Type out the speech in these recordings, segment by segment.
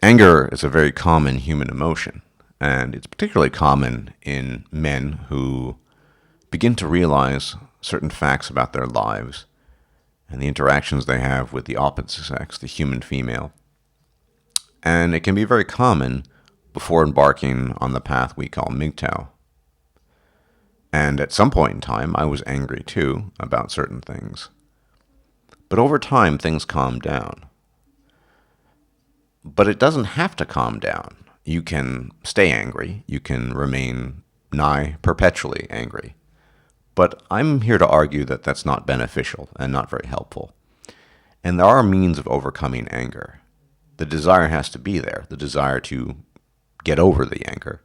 Anger is a very common human emotion, and it's particularly common in men who begin to realize certain facts about their lives and the interactions they have with the opposite sex, the human female. And it can be very common before embarking on the path we call MGTOW. And at some point in time, I was angry too about certain things. But over time, things calmed down. But it doesn't have to calm down. You can stay angry. You can remain nigh perpetually angry. But I'm here to argue that that's not beneficial and not very helpful. And there are means of overcoming anger. The desire has to be there, the desire to get over the anger.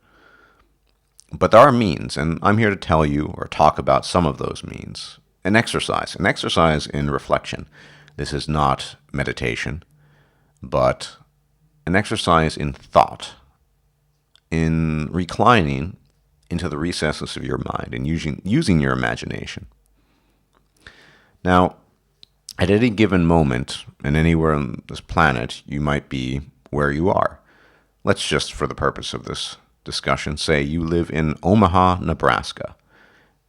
But there are means, and I'm here to tell you or talk about some of those means. An exercise in reflection. This is not meditation, but an exercise in thought, in reclining into the recesses of your mind and using your imagination. Now, at any given moment and anywhere on this planet, you might be where you are. Let's just, for the purpose of this discussion, say you live in Omaha, Nebraska,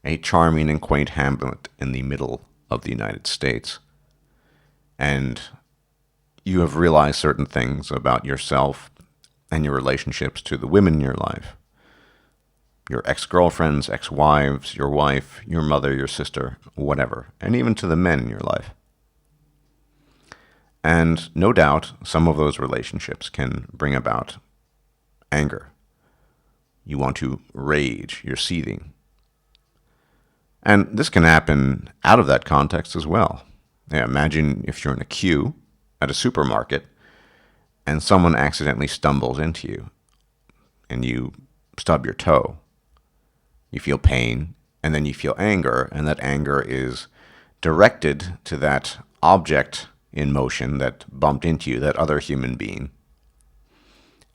a charming and quaint hamlet in the middle of the United States. And you have realized certain things about yourself and your relationships to the women in your life. Your ex-girlfriends, ex-wives, your wife, your mother, your sister, whatever, and even to the men in your life. And no doubt, some of those relationships can bring about anger. You want to rage, you're seething. And this can happen out of that context as well. Yeah, imagine if you're in a queue at a supermarket and someone accidentally stumbles into you and you stub your toe. You feel pain, and then you feel anger, and that anger is directed to that object in motion that bumped into you, that other human being.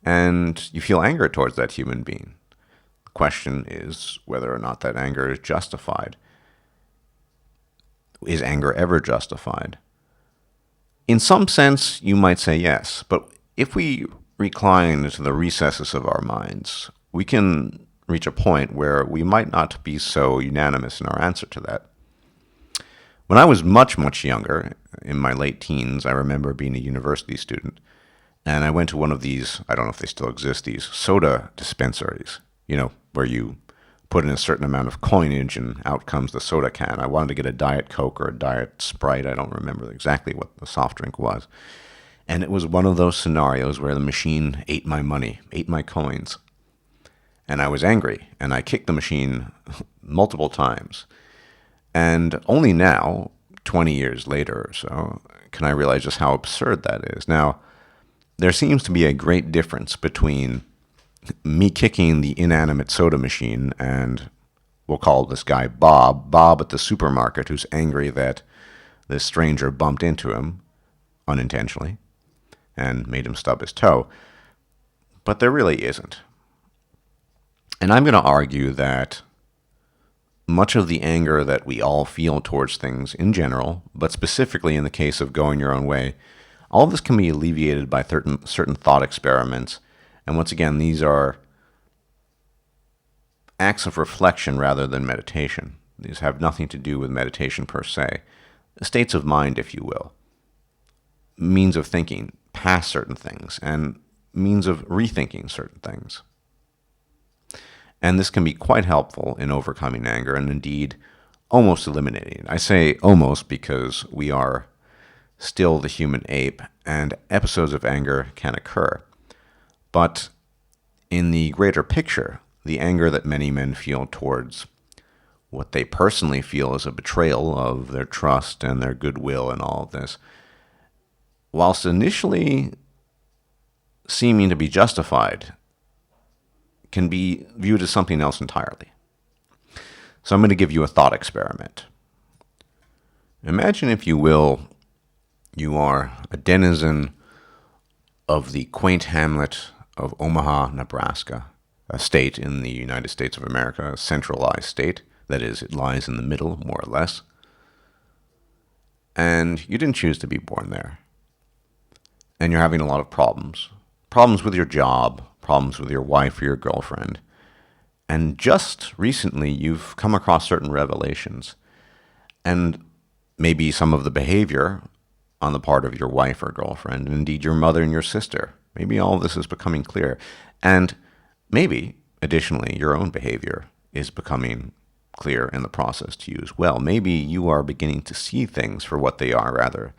And you feel anger towards that human being. The question is whether or not that anger is justified. Is anger ever justified? In some sense, you might say yes, but if we recline into the recesses of our minds, we can reach a point where we might not be so unanimous in our answer to that. When I was much, much younger, in my late teens, I remember being a university student, and I went to one of these, I don't know if they still exist, these soda dispensaries, where you put in a certain amount of coinage and out comes the soda can. I wanted to get a Diet Coke or a Diet Sprite. I don't remember exactly what the soft drink was. And it was one of those scenarios where the machine ate my money, ate my coins. And I was angry, and I kicked the machine multiple times. And only now, 20 years later or so, can I realize just how absurd that is. Now, there seems to be a great difference between me kicking the inanimate soda machine and we'll call this guy Bob at the supermarket, who's angry that this stranger bumped into him unintentionally and made him stub his toe. But there really isn't. And I'm going to argue that much of the anger that we all feel towards things in general, but specifically in the case of going your own way, all of this can be alleviated by certain thought experiments. And once again, these are acts of reflection rather than meditation. These have nothing to do with meditation per se. States of mind, if you will. Means of thinking past certain things and means of rethinking certain things. And this can be quite helpful in overcoming anger and indeed almost eliminating it. I say almost because we are still the human ape and episodes of anger can occur. But in the greater picture, the anger that many men feel towards what they personally feel is a betrayal of their trust and their goodwill and all of this, whilst initially seeming to be justified, can be viewed as something else entirely. So I'm going to give you a thought experiment. Imagine, if you will, you are a denizen of the quaint hamlet of Omaha, Nebraska, a state in the United States of America, a centralized state. That is, it lies in the middle, more or less. And you didn't choose to be born there. And you're having a lot of problems problems with your job, problems with your wife or your girlfriend. And just recently, you've come across certain revelations. And maybe some of the behavior on the part of your wife or girlfriend, and indeed your mother and your sister. Maybe all of this is becoming clear. And maybe, additionally, your own behavior is becoming clear in the process to you as well. Maybe you are beginning to see things for what they are rather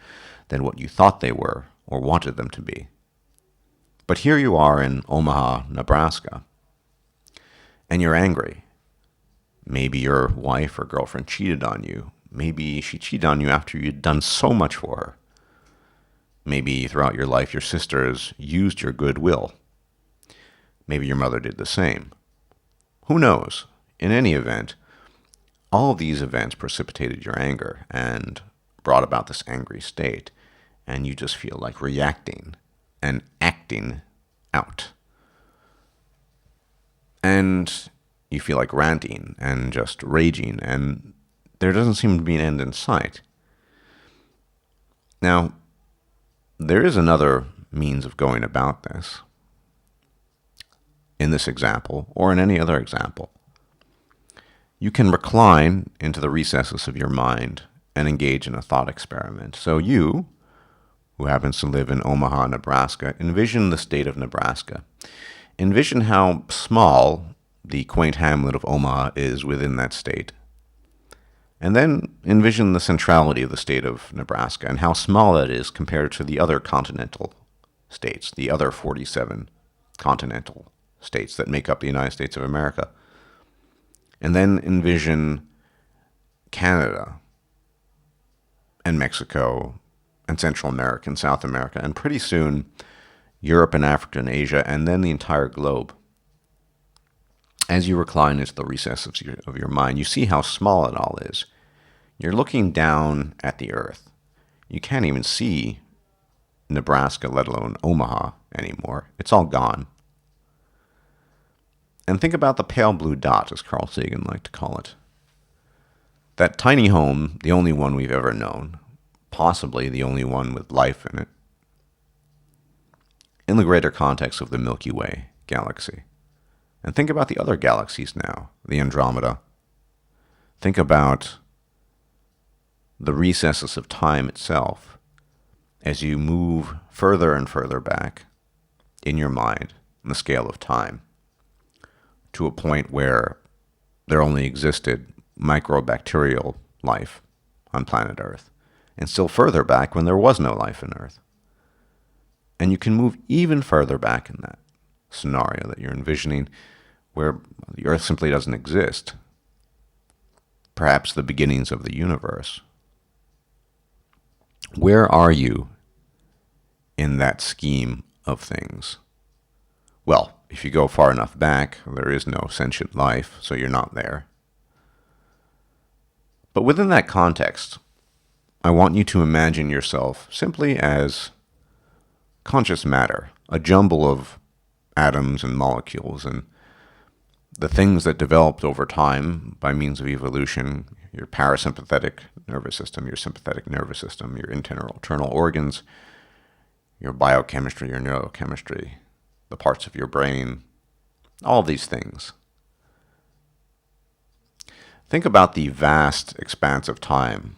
than what you thought they were or wanted them to be. But here you are in Omaha, Nebraska, and you're angry. Maybe your wife or girlfriend cheated on you. Maybe she cheated on you after you'd done so much for her. Maybe throughout your life your sisters used your goodwill. Maybe your mother did the same. Who knows? In any event, all of these events precipitated your anger and brought about this angry state, and you just feel like reacting and acting out. And you feel like ranting and just raging, and there doesn't seem to be an end in sight. Now, there is another means of going about this. In this example, or in any other example, you can recline into the recesses of your mind and engage in a thought experiment. So you, who happens to live in Omaha, Nebraska, envision the state of Nebraska. Envision how small the quaint hamlet of Omaha is within that state. And then envision the centrality of the state of Nebraska and how small it is compared to the other continental states, the other 47 continental states that make up the United States of America. And then envision Canada and Mexico and Central America and South America, and pretty soon Europe and Africa and Asia, and then the entire globe. As you recline into the recesses of your mind, you see how small it all is. You're looking down at the earth. You can't even see Nebraska, let alone Omaha, anymore. It's all gone. And think about the pale blue dot, as Carl Sagan liked to call it. That tiny home, the only one we've ever known, possibly the only one with life in it, in the greater context of the Milky Way galaxy. And think about the other galaxies now, the Andromeda. Think about the recesses of time itself as you move further and further back in your mind on the scale of time to a point where there only existed microbacterial life on planet Earth, and still further back when there was no life on Earth. And you can move even further back in that scenario that you're envisioning where the Earth simply doesn't exist. Perhaps the beginnings of the universe. Where are you in that scheme of things? Well, if you go far enough back, there is no sentient life, so you're not there. But within that context, I want you to imagine yourself simply as conscious matter, a jumble of atoms and molecules, and the things that developed over time by means of evolution, your parasympathetic nervous system, your sympathetic nervous system, your internal organs, your biochemistry, your neurochemistry, the parts of your brain, all of these things. Think about the vast expanse of time,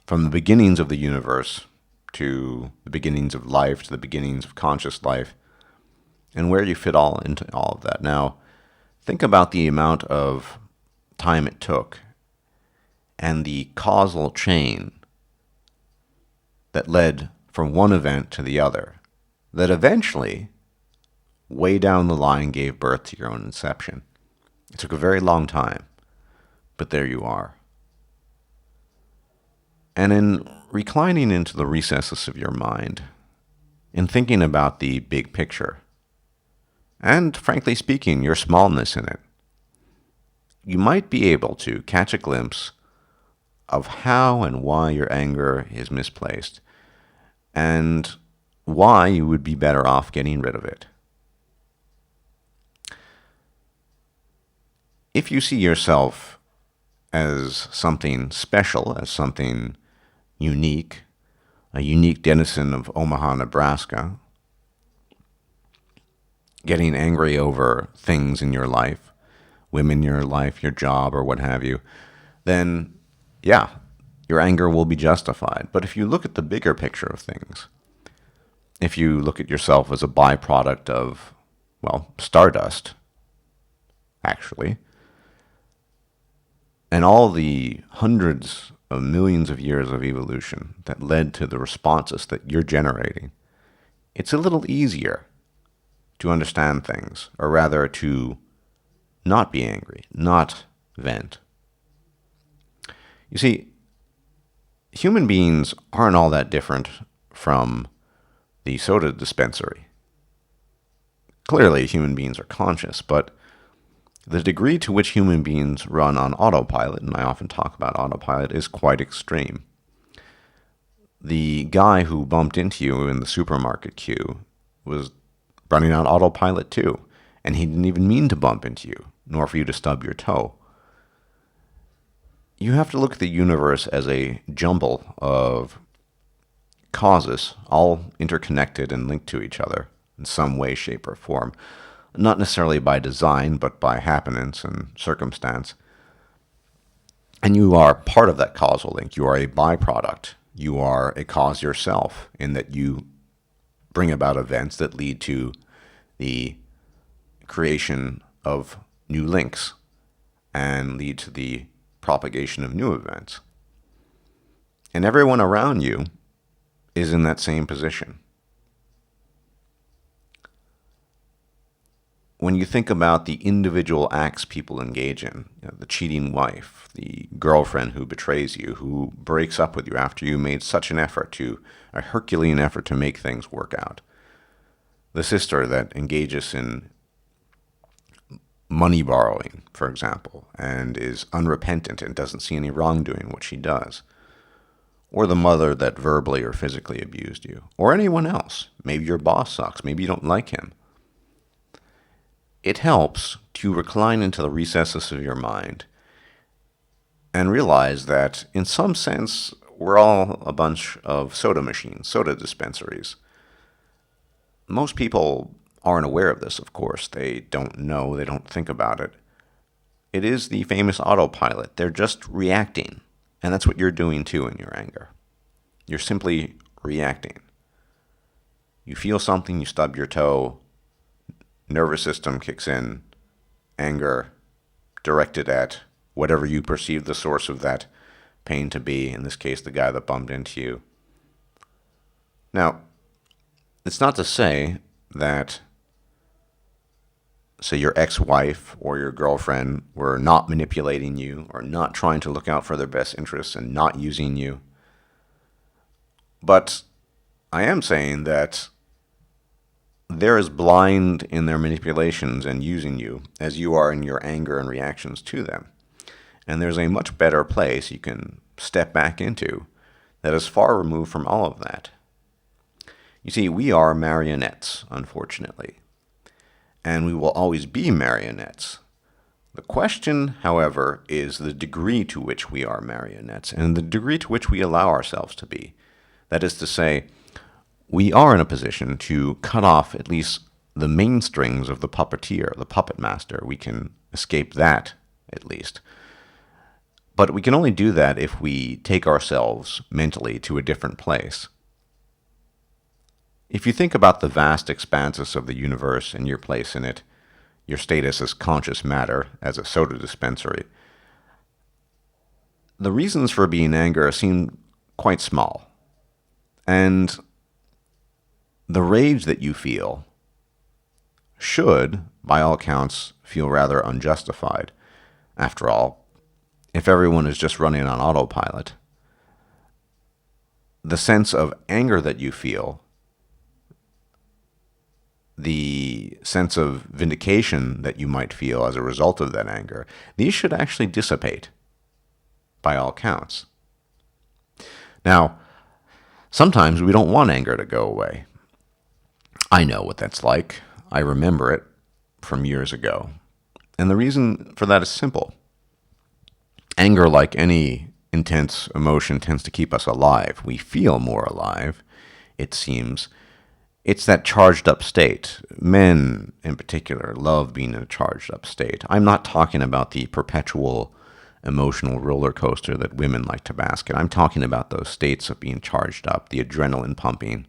from the beginnings of the universe to the beginnings of life, to the beginnings of conscious life, and where you fit all into all of that. Now, think about the amount of time it took and the causal chain that led from one event to the other, that eventually, way down the line, gave birth to your own inception. It took a very long time, but there you are. And in reclining into the recesses of your mind, in thinking about the big picture, and frankly speaking, your smallness in it, you might be able to catch a glimpse of how and why your anger is misplaced, and why you would be better off getting rid of it. If you see yourself as something special, as something unique, a unique denizen of Omaha, Nebraska, getting angry over things in your life, women in your life, your job, or what have you, then yeah, your anger will be justified. But if you look at the bigger picture of things, if you look at yourself as a byproduct of, well, stardust, actually, and all the hundreds of millions of years of evolution that led to the responses that you're generating, it's a little easier to understand things, or rather to not be angry, not vent. You see, human beings aren't all that different from the soda dispensary. Clearly, human beings are conscious, but the degree to which human beings run on autopilot, and I often talk about autopilot, is quite extreme. The guy who bumped into you in the supermarket queue was running on autopilot too, and he didn't even mean to bump into you, nor for you to stub your toe. You have to look at the universe as a jumble of causes, all interconnected and linked to each other in some way, shape, or form. Not necessarily by design, but by happenance and circumstance. And you are part of that causal link. You are a byproduct. You are a cause yourself in that you bring about events that lead to the creation of new links and lead to the propagation of new events. And everyone around you is in that same position. When you think about the individual acts people engage in, the cheating wife, the girlfriend who betrays you, who breaks up with you after you made such an effort a Herculean effort to make things work out, the sister that engages in money borrowing, for example, and is unrepentant and doesn't see any wrongdoing in what she does, or the mother that verbally or physically abused you, or anyone else. Maybe your boss sucks, maybe you don't like him. It helps to recline into the recesses of your mind and realize that, in some sense, we're all a bunch of soda machines, soda dispensaries. Most people aren't aware of this, of course. They don't know, they don't think about it. It is the famous autopilot. They're just reacting. And that's what you're doing too in your anger. You're simply reacting. You feel something, you stub your toe, nervous system kicks in, anger directed at whatever you perceive the source of that pain to be, in this case, the guy that bumped into you. Now, it's not to say that, say, your ex-wife or your girlfriend were not manipulating you or not trying to look out for their best interests and not using you. But I am saying that they're as blind in their manipulations and using you as you are in your anger and reactions to them. And there's a much better place you can step back into that is far removed from all of that. You see, we are marionettes, unfortunately. And we will always be marionettes. The question, however, is the degree to which we are marionettes and the degree to which we allow ourselves to be. That is to say, we are in a position to cut off at least the main strings of the puppeteer, the puppet master. We can escape that, at least. But we can only do that if we take ourselves mentally to a different place. If you think about the vast expanses of the universe and your place in it, your status as conscious matter, as a soda dispensary, the reasons for being angry seem quite small. And the rage that you feel should, by all accounts, feel rather unjustified. After all, if everyone is just running on autopilot, the sense of anger that you feel, the sense of vindication that you might feel as a result of that anger, these should actually dissipate, by all counts. Now, sometimes we don't want anger to go away. I know what that's like. I remember it from years ago. And the reason for that is simple. Anger, like any intense emotion, tends to keep us alive. We feel more alive, it seems, It's that charged up state. Men, in particular, love being in a charged up state. I'm not talking about the perpetual emotional roller coaster that women like to bask in. I'm talking about those states of being charged up, the adrenaline pumping,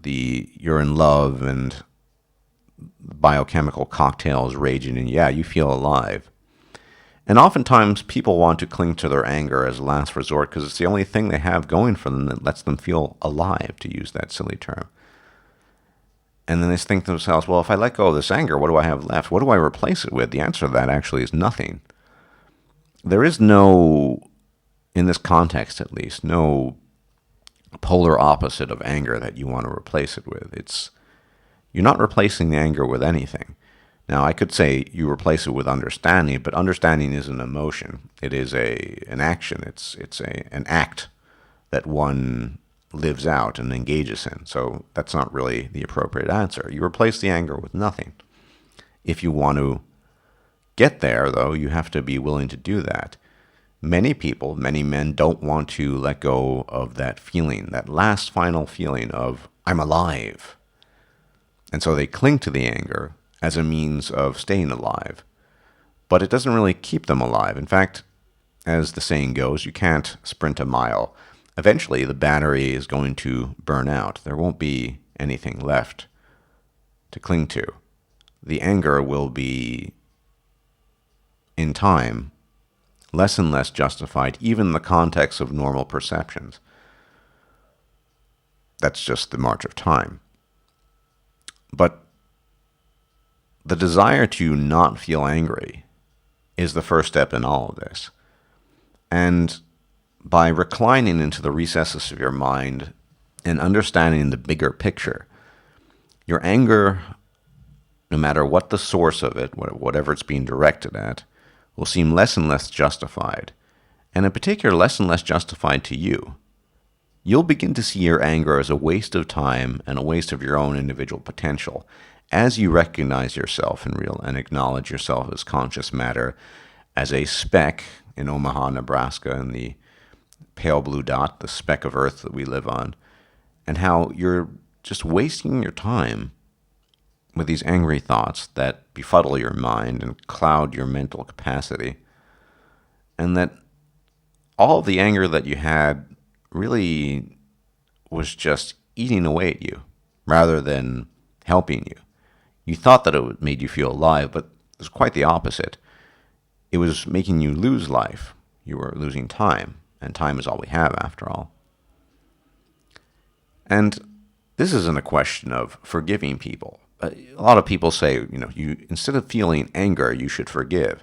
the you're in love and biochemical cocktails raging, and yeah, you feel alive. And oftentimes people want to cling to their anger as a last resort because it's the only thing they have going for them that lets them feel alive, to use that silly term. And then they think to themselves, well, if I let go of this anger, what do I have left? What do I replace it with? The answer to that actually is nothing. There is no, in this context at least, no polar opposite of anger that you want to replace it with. You're not replacing the anger with anything. Now, I could say you replace it with understanding, but understanding is an emotion. It is an action. It's an act that one lives out and engages in. So that's not really the appropriate answer. You replace the anger with nothing. If you want to get there, though, you have to be willing to do that. Many people, many men, don't want to let go of that feeling, that last final feeling of, I'm alive. And so they cling to the anger as a means of staying alive. But it doesn't really keep them alive. In fact, as the saying goes, you can't sprint a mile. Eventually, the battery is going to burn out. There won't be anything left to cling to. The anger will be, in time, less and less justified, even in the context of normal perceptions. That's just the march of time. But the desire to not feel angry is the first step in all of this. And by reclining into the recesses of your mind and understanding the bigger picture, your anger, no matter what the source of it, whatever it's being directed at, will seem less and less justified, and in particular less and less justified to you. You'll begin to see your anger as a waste of time and a waste of your own individual potential as you recognize yourself and acknowledge yourself as conscious matter, as a speck in Omaha, Nebraska, in the pale blue dot, the speck of earth that we live on, and how you're just wasting your time with these angry thoughts that befuddle your mind and cloud your mental capacity, and that all of the anger that you had really was just eating away at you rather than helping you. You thought that it made you feel alive, but it was quite the opposite. It was making you lose life. You were losing time, and time is all we have after all. And this isn't a question of forgiving people. A lot of people say, you instead of feeling anger, you should forgive.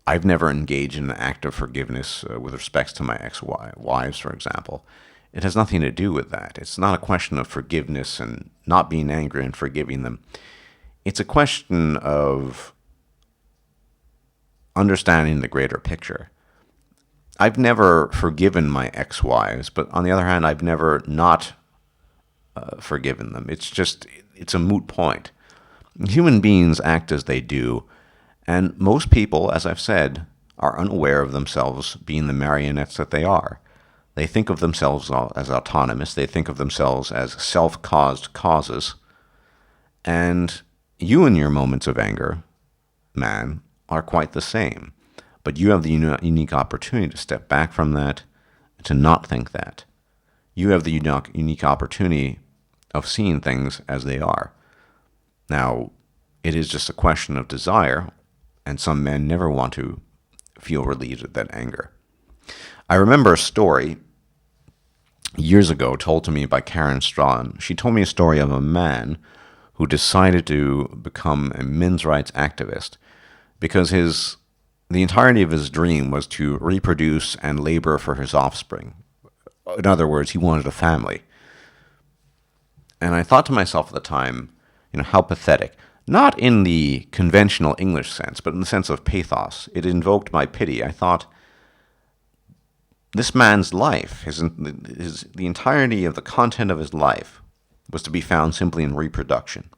I've never engaged in an act of forgiveness with respects to my ex-wives, for example. It has nothing to do with that. It's not a question of forgiveness and not being angry and forgiving them. It's a question of understanding the greater picture. I've never forgiven my ex-wives, but on the other hand, I've never not forgiven them. It's a moot point. Human beings act as they do, and most people, as I've said, are unaware of themselves being the marionettes that they are. They think of themselves as autonomous. They think of themselves as self-caused causes. And you in your moments of anger, man, are quite the same. But you have the unique opportunity to step back from that, to not think that. You have the unique opportunity of seeing things as they are. Now, it is just a question of desire, and some men never want to feel relieved of that anger. I remember a story years ago told to me by Karen Strawn. She told me a story of a man who decided to become a men's rights activist because the entirety of his dream was to reproduce and labor for his offspring. In other words, he wanted a family. And I thought to myself at the time, how pathetic. Not in the conventional English sense, but in the sense of pathos. It invoked my pity. I thought, this man's life, the entirety of the content of his life, was to be found simply in reproduction.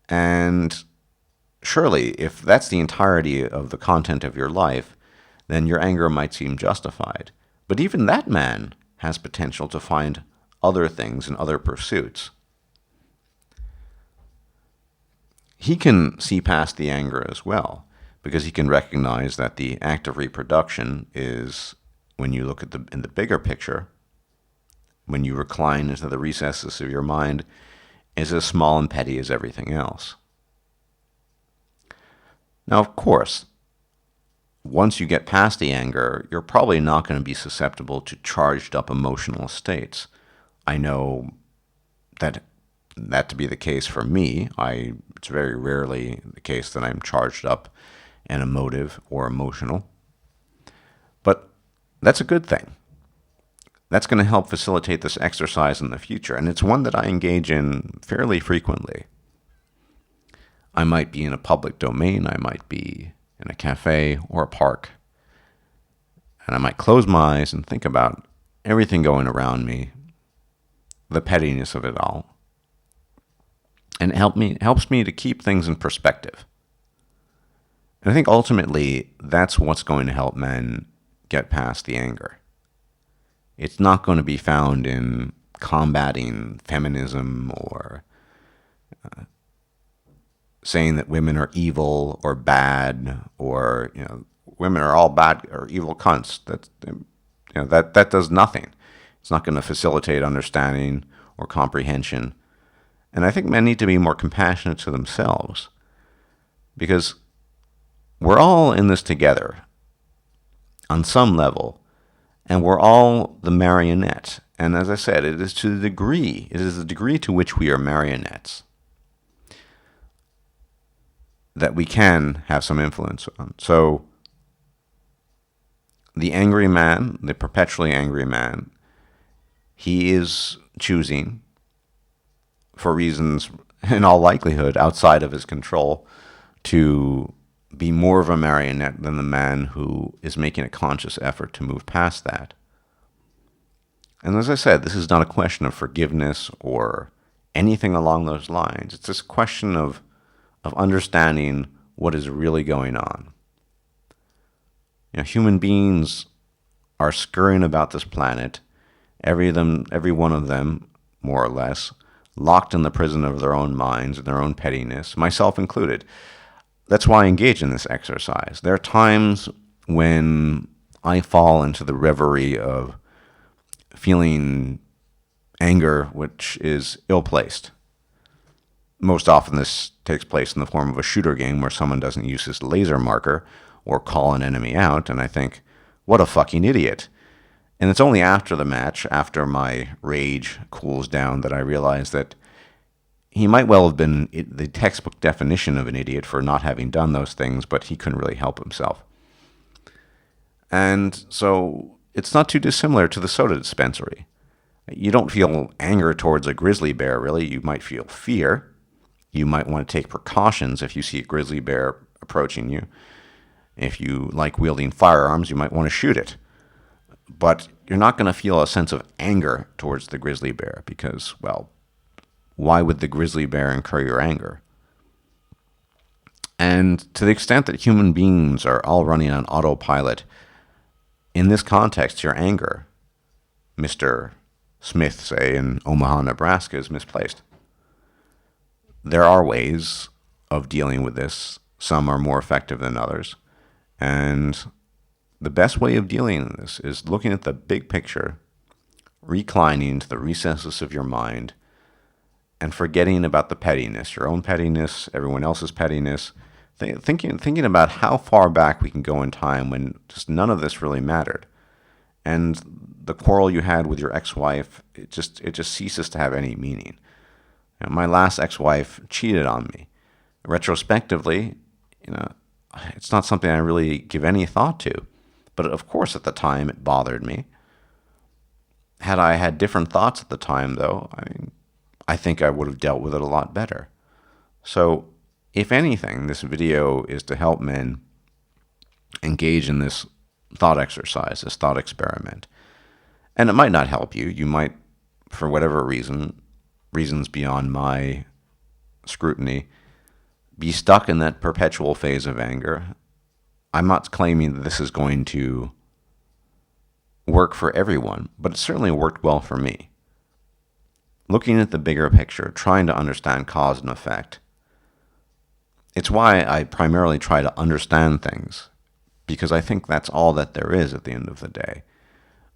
And surely, if that's the entirety of the content of your life, then your anger might seem justified. But even that man has potential to find other things and other pursuits. He can see past the anger as well, because he can recognize that the act of reproduction is, when you look at in the bigger picture, when you recline into the recesses of your mind, is as small and petty as everything else. Now, of course, once you get past the anger, you're probably not going to be susceptible to charged up emotional states. I know that to be the case for me. It's very rarely the case that I'm charged up and emotive or emotional. But that's a good thing. That's going to help facilitate this exercise in the future, and it's one that I engage in fairly frequently. I might be in a public domain, I might be in a cafe or a park, and I might close my eyes and think about everything going around me, the pettiness of it all, and it helps me to keep things in perspective. And I think ultimately that's what's going to help men get past the anger. It's not going to be found in combating feminism or saying that women are evil or bad, or women are all bad or evil cunts. That does nothing. It's not going to facilitate understanding or comprehension. And I think men need to be more compassionate to themselves, because we're all in this together on some level, and we're all the marionette. And as I said, it is the degree to which we are marionettes that we can have some influence on. So the angry man, the perpetually angry man, he is choosing, for reasons in all likelihood outside of his control, to be more of a marionette than the man who is making a conscious effort to move past that. And as I said, this is not a question of forgiveness or anything along those lines. It's just a question of understanding what is really going on. Human beings are scurrying about this planet, every one of them, more or less, locked in the prison of their own minds and their own pettiness, myself included. That's why I engage in this exercise. There are times when I fall into the reverie of feeling anger which is ill-placed. Most often this takes place in the form of a shooter game where someone doesn't use his laser marker or call an enemy out, and I think, what a fucking idiot. And it's only after the match, after my rage cools down, that I realize that he might well have been the textbook definition of an idiot for not having done those things, but he couldn't really help himself. And so it's not too dissimilar to the soda dispensary. You don't feel anger towards a grizzly bear, really. You might feel fear. You might want to take precautions if you see a grizzly bear approaching you. If you like wielding firearms, you might want to shoot it. But you're not going to feel a sense of anger towards the grizzly bear because, well, why would the grizzly bear incur your anger? And to the extent that human beings are all running on autopilot, in this context, your anger, Mr. Smith, say, in Omaha, Nebraska, is misplaced. There are ways of dealing with this. Some are more effective than others. And the best way of dealing with this is looking at the big picture, reclining into the recesses of your mind, and forgetting about the pettiness, your own pettiness, everyone else's pettiness, thinking about how far back we can go in time when just none of this really mattered. And the quarrel you had with your ex-wife, it just ceases to have any meaning. My last ex-wife cheated on me. Retrospectively, it's not something I really give any thought to. But of course, at the time, it bothered me. Had I had different thoughts at the time, though, I think I would have dealt with it a lot better. So, if anything, this video is to help men engage in this thought exercise, this thought experiment. And it might not help you. You might, for whatever reasons beyond my scrutiny, be stuck in that perpetual phase of anger. I'm not claiming that this is going to work for everyone, but it certainly worked well for me. Looking at the bigger picture, trying to understand cause and effect. It's why I primarily try to understand things, because I think that's all that there is at the end of the day.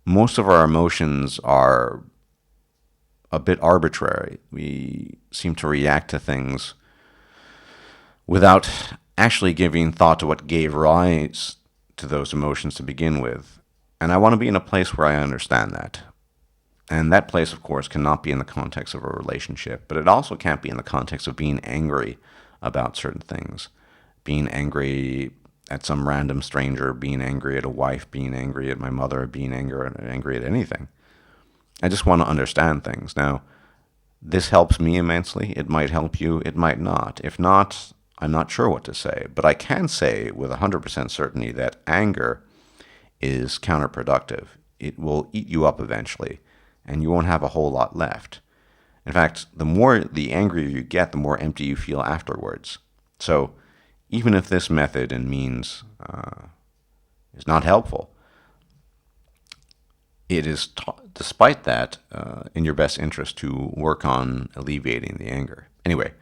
Most of our emotions are a bit arbitrary. We seem to react to things without actually giving thought to what gave rise to those emotions to begin with. And I want to be in a place where I understand that. And that place, of course, cannot be in the context of a relationship, but it also can't be in the context of being angry about certain things. Being angry at some random stranger, being angry at a wife, being angry at my mother, being angry at anything. I just want to understand things. Now, this helps me immensely. It might help you. It might not. If not, I'm not sure what to say. But I can say with 100% certainty that anger is counterproductive. It will eat you up eventually, and you won't have a whole lot left. In fact, the angrier you get, the more empty you feel afterwards. So even if this method and means is not helpful, it is, despite that, in your best interest to work on alleviating the anger. Anyway,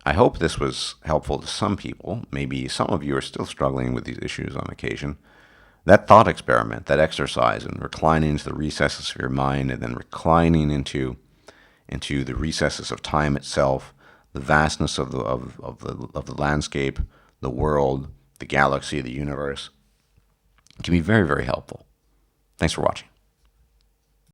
I hope this was helpful to some people. Maybe some of you are still struggling with these issues on occasion. That thought experiment, that exercise, and reclining into the recesses of your mind, and then reclining into the recesses of time itself, the vastness of the landscape, the world, the galaxy, the universe, can be very, very helpful. Thanks for watching.